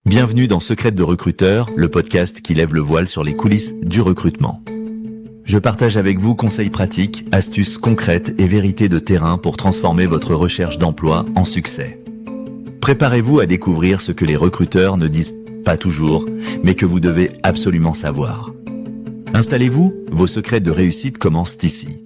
Bienvenue dans Secrets de recruteur, le podcast qui lève le voile sur les coulisses du recrutement. Je partage avec vous conseils pratiques, astuces concrètes et vérités de terrain pour transformer votre recherche d'emploi en succès. Préparez-vous à découvrir ce que les recruteurs ne disent pas toujours, mais que vous devez absolument savoir. Installez-vous, vos secrets de réussite commencent ici.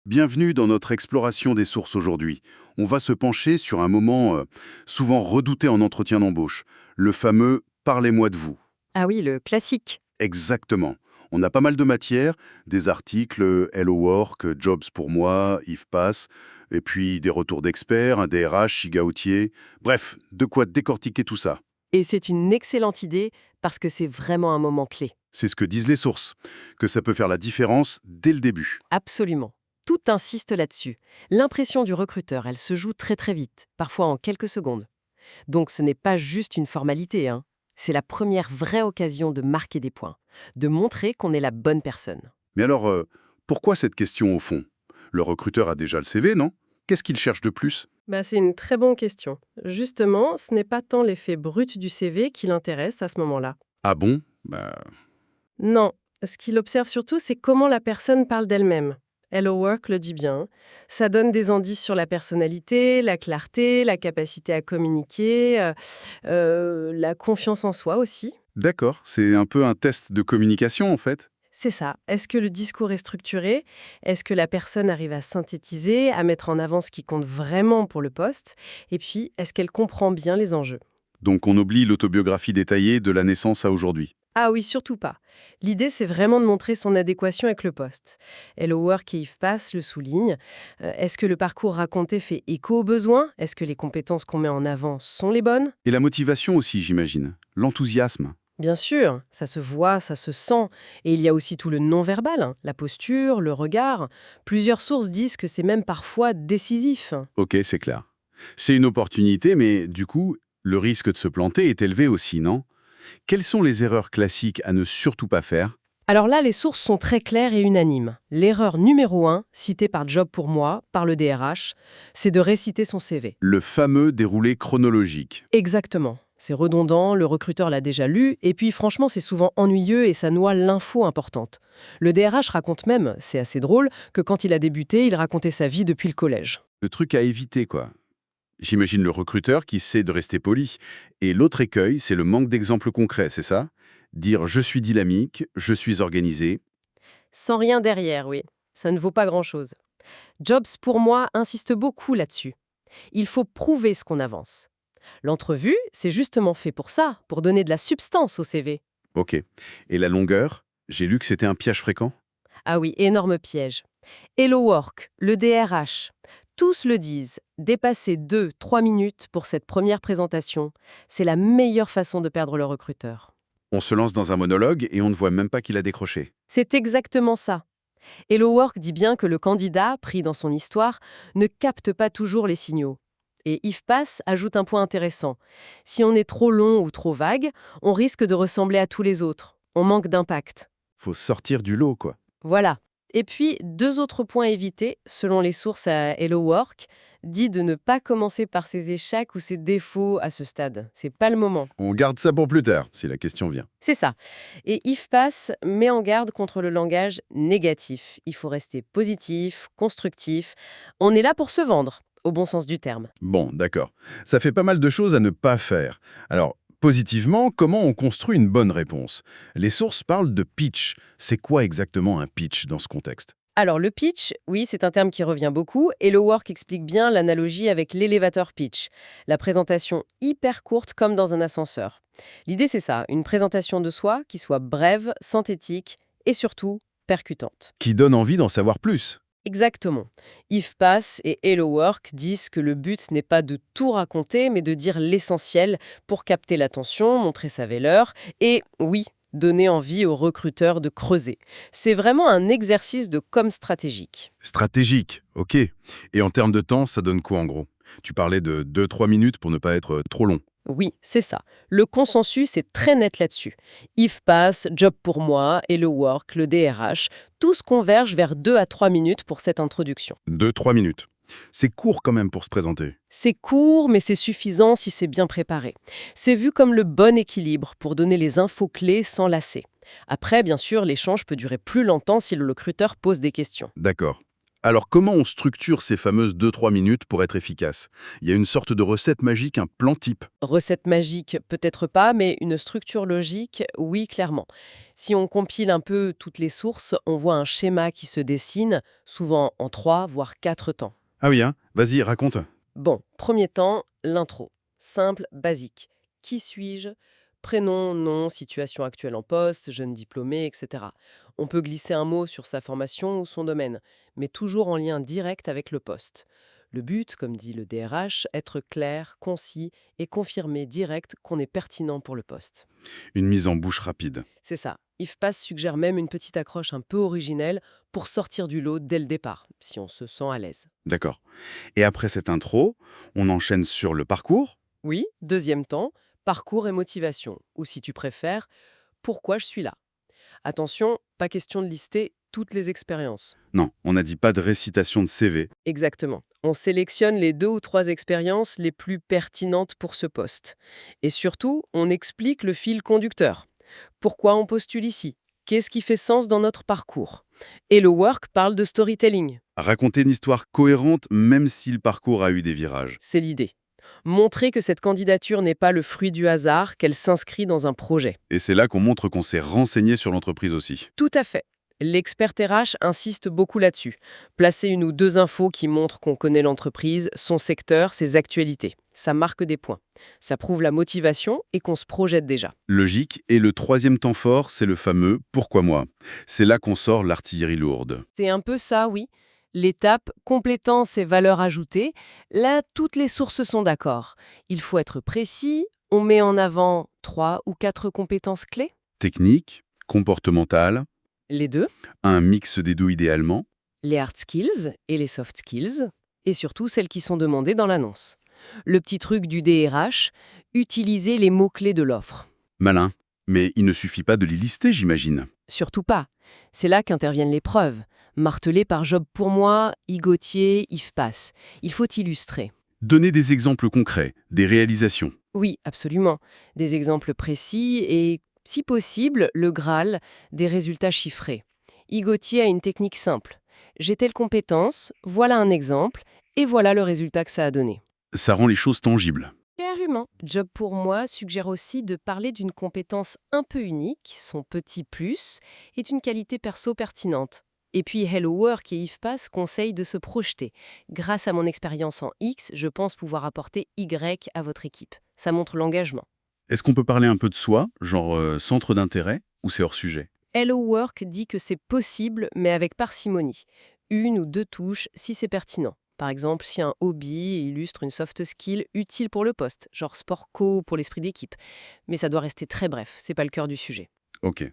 Bienvenue dans notre exploration des sources aujourd'hui. On va se pencher sur un moment souvent redouté en entretien d'embauche, le fameux « parlez-moi de vous ». Ah oui, le classique. Exactement. On a pas mal de matières, des articles Hello Work, Jobs pour moi, IFPass, et puis des retours d'experts, un DRH, Chigaoutier. Bref, de quoi décortiquer tout ça. Et c'est une excellente idée parce que c'est vraiment un moment clé. C'est ce que disent les sources, que ça peut faire la différence dès le début. Absolument. Tout insiste là-dessus. L'impression du recruteur, elle se joue très très vite, parfois en quelques secondes. Donc ce n'est pas juste une formalité, hein. C'est la première vraie occasion de marquer des points, de montrer qu'on est la bonne personne. Mais alors, pourquoi cette question au fond? Le recruteur a déjà le CV, non? Qu'est-ce qu'il cherche de plus? C'est une très bonne question. Justement, ce n'est pas tant l'effet brut du CV qui l'intéresse à ce moment-là. Ah bon? Non, ce qu'il observe surtout, c'est comment la personne parle d'elle-même. Hello Work le dit bien. Ça donne des indices sur la personnalité, la clarté, la capacité à communiquer, la confiance en soi aussi. D'accord, c'est un peu un test de communication en fait. C'est ça. Est-ce que le discours est structuré? Est-ce que la personne arrive à synthétiser, à mettre en avant ce qui compte vraiment pour le poste? Et puis, est-ce qu'elle comprend bien les enjeux? Donc on oublie l'autobiographie détaillée de la naissance à aujourd'hui. Ah oui, surtout pas. L'idée, c'est vraiment de montrer son adéquation avec le poste. Hello Work et IFPass le soulignent. Est-ce que le parcours raconté fait écho aux besoins? Est-ce que les compétences qu'on met en avant sont les bonnes? Et la motivation aussi, j'imagine. L'enthousiasme. Bien sûr, ça se voit, ça se sent. Et il y a aussi tout le non-verbal, hein, la posture, le regard. Plusieurs sources disent que c'est même parfois décisif. Ok, c'est clair. C'est une opportunité, mais du coup, le risque de se planter est élevé aussi, non? Quelles sont les erreurs classiques à ne surtout pas faire? Alors là, les sources sont très claires et unanimes. L'erreur numéro 1, citée par Job pour moi, par le DRH, c'est de réciter son CV. Le fameux déroulé chronologique. Exactement. C'est redondant, le recruteur l'a déjà lu, et puis franchement, c'est souvent ennuyeux et ça noie l'info importante. Le DRH raconte même, c'est assez drôle, que quand il a débuté, il racontait sa vie depuis le collège. Le truc à éviter, quoi. J'imagine le recruteur qui sait de rester poli. Et l'autre écueil, c'est le manque d'exemples concrets, c'est ça? Dire « je suis dynamique, je suis organisé ». Sans rien derrière, oui. Ça ne vaut pas grand-chose. Jobs, pour moi, insiste beaucoup là-dessus. Il faut prouver ce qu'on avance. L'entrevue, c'est justement fait pour ça, pour donner de la substance au CV. Ok. Et la longueur? J'ai lu que c'était un piège fréquent. Ah oui, énorme piège. Hello Work, le DRH, tous le disent. Dépasser 2-3 minutes pour cette première présentation, c'est la meilleure façon de perdre le recruteur. On se lance dans un monologue et on ne voit même pas qu'il a décroché. C'est exactement ça. Hello Work dit bien que le candidat, pris dans son histoire, ne capte pas toujours les signaux. Et IFPass ajoute un point intéressant. Si on est trop long ou trop vague, on risque de ressembler à tous les autres. On manque d'impact. Faut sortir du lot, quoi. Voilà. Et puis, 2 autres points évités, selon les sources à Hello Work, dit de ne pas commencer par ses échecs ou ses défauts à ce stade. C'est pas le moment. On garde ça pour plus tard, si la question vient. C'est ça. Et IFPass met en garde contre le langage négatif. Il faut rester positif, constructif. On est là pour se vendre, au bon sens du terme. Bon, d'accord. Ça fait pas mal de choses à ne pas faire. Alors, positivement, comment on construit une bonne réponse? Les sources parlent de pitch. C'est quoi exactement un pitch dans ce contexte? Alors le pitch, oui, c'est un terme qui revient beaucoup, et le work explique bien l'analogie avec l'élévateur pitch, la présentation hyper courte comme dans un ascenseur. L'idée c'est ça, une présentation de soi qui soit brève, synthétique et surtout percutante. Qui donne envie d'en savoir plus. Exactement. IFPass et Hello Work disent que le but n'est pas de tout raconter, mais de dire l'essentiel pour capter l'attention, montrer sa valeur et, oui, donner envie aux recruteurs de creuser. C'est vraiment un exercice de com stratégique. Stratégique, ok. Et en termes de temps, ça donne quoi en gros? Tu parlais de 2-3 minutes pour ne pas être trop long. Oui, c'est ça. Le consensus est très net là-dessus. IFPass, Job pour moi, Hello Work, le DRH, tous convergent vers 2 à 3 minutes pour cette introduction. 2-3 minutes. C'est court quand même pour se présenter. C'est court, mais c'est suffisant si c'est bien préparé. C'est vu comme le bon équilibre pour donner les infos clés sans lasser. Après, bien sûr, l'échange peut durer plus longtemps si le recruteur pose des questions. D'accord. Alors comment on structure ces fameuses 2-3 minutes pour être efficace? Il y a une sorte de recette magique, un plan type. Recette magique, peut-être pas, mais une structure logique, oui, clairement. Si on compile un peu toutes les sources, on voit un schéma qui se dessine, souvent en 3, voire 4 temps. Ah oui, hein? Vas-y, raconte. Bon, premier temps, l'intro. Simple, basique. Qui suis-je? Prénom, nom, situation actuelle en poste, jeune diplômé, etc. On peut glisser un mot sur sa formation ou son domaine, mais toujours en lien direct avec le poste. Le but, comme dit le DRH, être clair, concis et confirmer direct qu'on est pertinent pour le poste. Une mise en bouche rapide. C'est ça. IFPAS suggère même une petite accroche un peu originelle pour sortir du lot dès le départ, si on se sent à l'aise. D'accord. Et après cette intro, on enchaîne sur le parcours. Oui, deuxième temps, parcours et motivation, ou si tu préfères, pourquoi je suis là. Attention, pas question de lister toutes les expériences. Non, on n'a dit pas de récitation de CV. Exactement. On sélectionne les 2 ou 3 expériences les plus pertinentes pour ce poste. Et surtout, on explique le fil conducteur. Pourquoi on postule ici? Qu'est-ce qui fait sens dans notre parcours? Hello Work parle de storytelling. Raconter une histoire cohérente même si le parcours a eu des virages. C'est l'idée. Montrer que cette candidature n'est pas le fruit du hasard, qu'elle s'inscrit dans un projet. Et c'est là qu'on montre qu'on s'est renseigné sur l'entreprise aussi. Tout à fait. L'expert RH insiste beaucoup là-dessus. Placer 1 ou 2 infos qui montrent qu'on connaît l'entreprise, son secteur, ses actualités. Ça marque des points. Ça prouve la motivation et qu'on se projette déjà. Logique. Et le troisième temps fort, c'est le fameux « Pourquoi moi ?». C'est là qu'on sort l'artillerie lourde. C'est un peu ça, oui. L'étape complétant ses valeurs ajoutées, là, toutes les sources sont d'accord. Il faut être précis, on met en avant 3 ou 4 compétences clés. Technique, comportementale, Les 2. un mix des deux idéalement. Les hard skills et les soft skills, et surtout celles qui sont demandées dans l'annonce. Le petit truc du DRH, utiliser les mots-clés de l'offre. Malin. Mais il ne suffit pas de les lister, j'imagine. Surtout pas. C'est là qu'interviennent les preuves. Martelées par Job pour moi, Igautier, IFPAS. Il faut illustrer. Donner des exemples concrets, des réalisations. Oui, absolument. Des exemples précis et, si possible, le Graal, des résultats chiffrés. Igautier a une technique simple. J'ai telle compétence, voilà un exemple, et voilà le résultat que ça a donné. Ça rend les choses tangibles. Carrément. Job pour moi suggère aussi de parler d'une compétence un peu unique, son petit plus, et d'une qualité perso pertinente. Et puis Hello Work et IFPAS conseillent de se projeter. Grâce à mon expérience en X, je pense pouvoir apporter Y à votre équipe. Ça montre l'engagement. Est-ce qu'on peut parler un peu de soi, genre centre d'intérêt, ou c'est hors sujet? Hello Work dit que c'est possible, mais avec parcimonie. 1 ou 2 touches si c'est pertinent. Par exemple, si un hobby illustre une soft skill utile pour le poste, genre sport co pour l'esprit d'équipe. Mais ça doit rester très bref, c'est pas le cœur du sujet. Ok.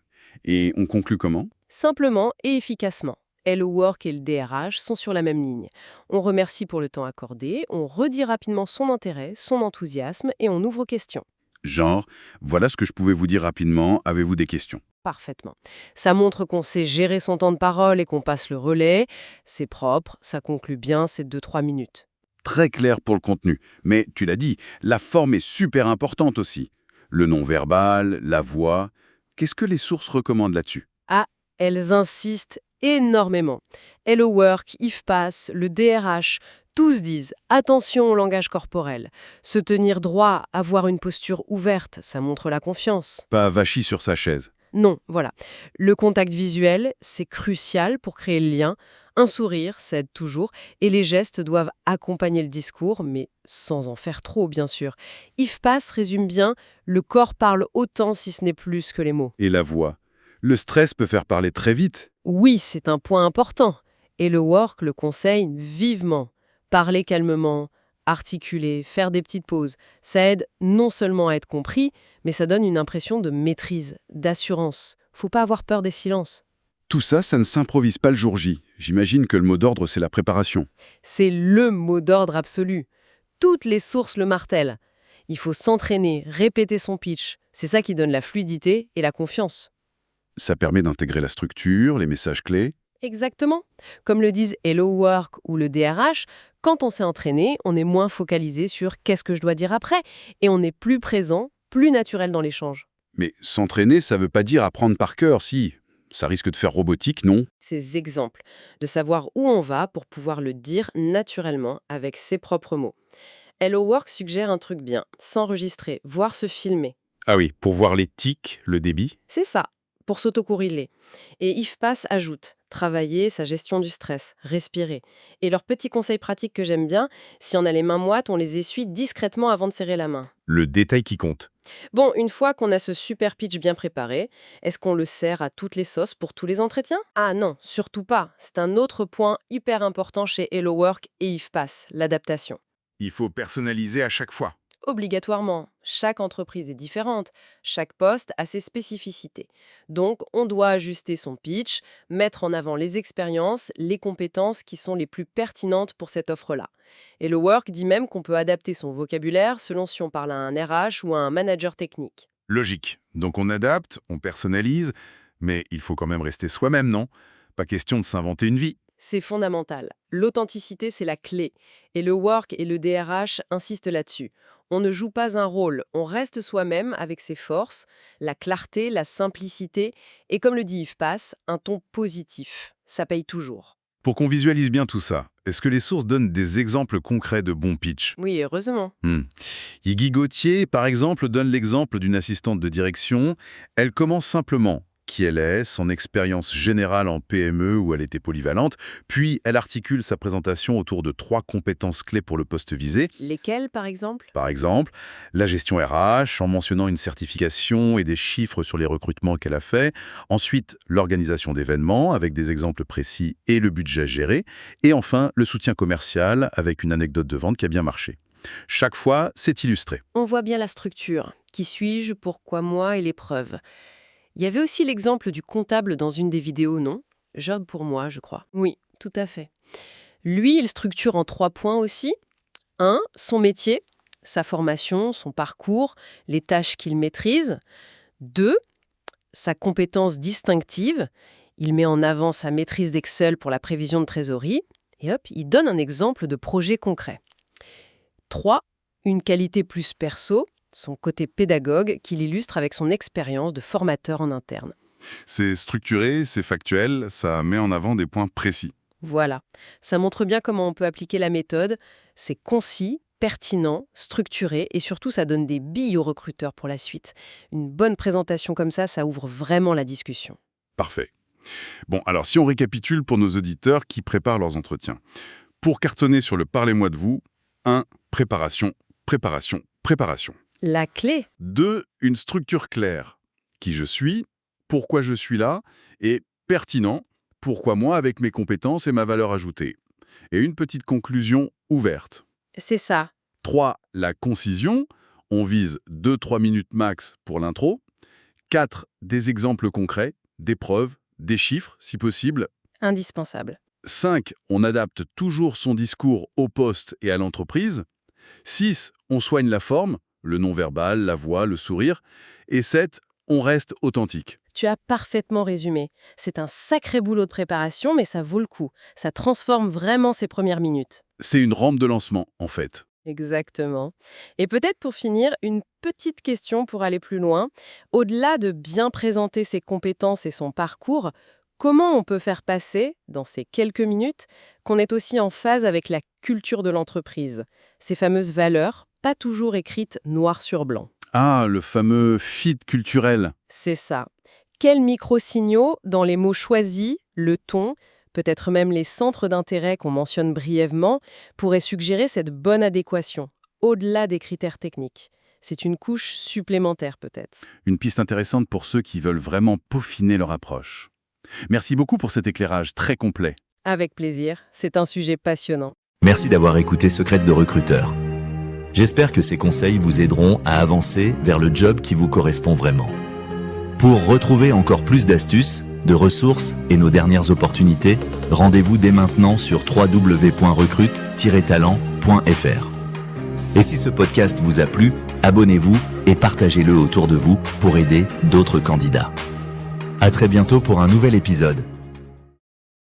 Et on conclut comment? Simplement et efficacement. Hello Work et le DRH sont sur la même ligne. On remercie pour le temps accordé, on redit rapidement son intérêt, son enthousiasme et on ouvre aux questions. Genre, voilà ce que je pouvais vous dire rapidement, avez-vous des questions? Parfaitement. Ça montre qu'on sait gérer son temps de parole et qu'on passe le relais. C'est propre, ça conclut bien ces 2-3 minutes. Très clair pour le contenu. Mais tu l'as dit, la forme est super importante aussi. Le non-verbal, la voix. Qu'est-ce que les sources recommandent là-dessus? Ah, elles insistent énormément. Hello Work, IFPAS, le DRH, tous disent attention au langage corporel. Se tenir droit, avoir une posture ouverte, ça montre la confiance. Pas vachi sur sa chaise. Non, voilà. Le contact visuel, c'est crucial pour créer le lien. Un sourire, ça aide toujours. Et les gestes doivent accompagner le discours, mais sans en faire trop, bien sûr. IFPAS résume bien, le corps parle autant si ce n'est plus que les mots. Et la voix. Le stress peut faire parler très vite. Oui, c'est un point important. Et le Work le conseille vivement. Parler calmement, articuler, faire des petites pauses. Ça aide non seulement à être compris, mais ça donne une impression de maîtrise, d'assurance. Faut pas avoir peur des silences. Tout ça, ça ne s'improvise pas le jour J. J'imagine que le mot d'ordre, c'est la préparation. C'est le mot d'ordre absolu. Toutes les sources le martèlent. Il faut s'entraîner, répéter son pitch. C'est ça qui donne la fluidité et la confiance. Ça permet d'intégrer la structure, les messages clés. Exactement. Comme le disent Hello Work ou le DRH, quand on s'est entraîné, on est moins focalisé sur qu'est-ce que je dois dire après, et on est plus présent, plus naturel dans l'échange. Mais s'entraîner, ça veut pas dire apprendre par cœur, si. Ça risque de faire robotique, non? Ces exemples, de savoir où on va pour pouvoir le dire naturellement avec ses propres mots. Hello Work suggère un truc bien, s'enregistrer, voire se filmer. Ah oui, pour voir les tics, le débit. C'est ça, pour s'autocorriger. Et IFPAS ajoute, travailler sa gestion du stress, respirer. Et leur petit conseil pratique que j'aime bien, si on a les mains moites, on les essuie discrètement avant de serrer la main. Le détail qui compte. Bon, une fois qu'on a ce super pitch bien préparé, est-ce qu'on le sert à toutes les sauces pour tous les entretiens? Ah non, surtout pas. C'est un autre point hyper important chez Hello Work et IFPAS, l'adaptation. Il faut personnaliser à chaque fois. Obligatoirement. Chaque entreprise est différente, chaque poste a ses spécificités. Donc, on doit ajuster son pitch, mettre en avant les expériences, les compétences qui sont les plus pertinentes pour cette offre-là. Et le Work dit même qu'on peut adapter son vocabulaire selon si on parle à un RH ou à un manager technique. Logique. Donc on adapte, on personnalise, mais il faut quand même rester soi-même, non? Pas question de s'inventer une vie. C'est fondamental. L'authenticité, c'est la clé. Et le Work et le DRH insistent là-dessus. On ne joue pas un rôle, on reste soi-même avec ses forces, la clarté, la simplicité, et comme le dit IFPAS, un ton positif. Ça paye toujours. Pour qu'on visualise bien tout ça, est-ce que les sources donnent des exemples concrets de bons pitch? Oui, heureusement. Iggy Gauthier, par exemple, donne l'exemple d'une assistante de direction. Elle commence simplement qui elle est, son expérience générale en PME où elle était polyvalente, puis elle articule sa présentation autour de 3 compétences clés pour le poste visé. Lesquelles, par exemple? Par exemple, la gestion RH, en mentionnant une certification et des chiffres sur les recrutements qu'elle a fait. Ensuite, l'organisation d'événements, avec des exemples précis et le budget géré. Et enfin, le soutien commercial, avec une anecdote de vente qui a bien marché. Chaque fois, c'est illustré. On voit bien la structure. Qui suis-je, pourquoi moi et les preuves. Il y avait aussi l'exemple du comptable dans une des vidéos, non? Job pour moi, je crois. Oui, tout à fait. Lui, il structure en 3 points aussi. 1. Son métier, sa formation, son parcours, les tâches qu'il maîtrise. 2. Sa compétence distinctive. Il met en avant sa maîtrise d'Excel pour la prévision de trésorerie. Et hop, il donne un exemple de projet concret. 3. Une qualité plus perso, son côté pédagogue qu'il illustre avec son expérience de formateur en interne. C'est structuré, c'est factuel, ça met en avant des points précis. Voilà, ça montre bien comment on peut appliquer la méthode. C'est concis, pertinent, structuré et surtout ça donne des billes aux recruteurs pour la suite. Une bonne présentation comme ça ouvre vraiment la discussion. Parfait. Bon, alors si on récapitule pour nos auditeurs qui préparent leurs entretiens. Pour cartonner sur le Parlez-moi de vous, 1. Préparation, préparation, préparation. La clé. 2. Une structure claire. Qui je suis, pourquoi je suis là, et pertinent, pourquoi moi avec mes compétences et ma valeur ajoutée. Et une petite conclusion ouverte. C'est ça. 3. La concision. On vise 2-3 minutes max pour l'intro. 4. Des exemples concrets, des preuves, des chiffres, si possible. Indispensable. 5. On adapte toujours son discours au poste et à l'entreprise. 6. On soigne la forme, le non-verbal, la voix, le sourire. Et 7. On reste authentique. Tu as parfaitement résumé. C'est un sacré boulot de préparation, mais ça vaut le coup. Ça transforme vraiment ces premières minutes. C'est une rampe de lancement, en fait. Exactement. Et peut-être pour finir, une petite question pour aller plus loin. Au-delà de bien présenter ses compétences et son parcours, comment on peut faire passer, dans ces quelques minutes, qu'on est aussi en phase avec la culture de l'entreprise? Ces fameuses valeurs, pas toujours écrites noir sur blanc. Ah, le fameux fit culturel. C'est ça. Quels micro-signaux dans les mots choisis, le ton, peut-être même les centres d'intérêt qu'on mentionne brièvement, pourraient suggérer cette bonne adéquation, au-delà des critères techniques? C'est une couche supplémentaire peut-être. Une piste intéressante pour ceux qui veulent vraiment peaufiner leur approche. Merci beaucoup pour cet éclairage très complet. Avec plaisir, c'est un sujet passionnant. Merci d'avoir écouté Secrets de recruteur. J'espère que ces conseils vous aideront à avancer vers le job qui vous correspond vraiment. Pour retrouver encore plus d'astuces, de ressources et nos dernières opportunités, rendez-vous dès maintenant sur www.recrute-talent.fr. Et si ce podcast vous a plu, abonnez-vous et partagez-le autour de vous pour aider d'autres candidats. À très bientôt pour un nouvel épisode.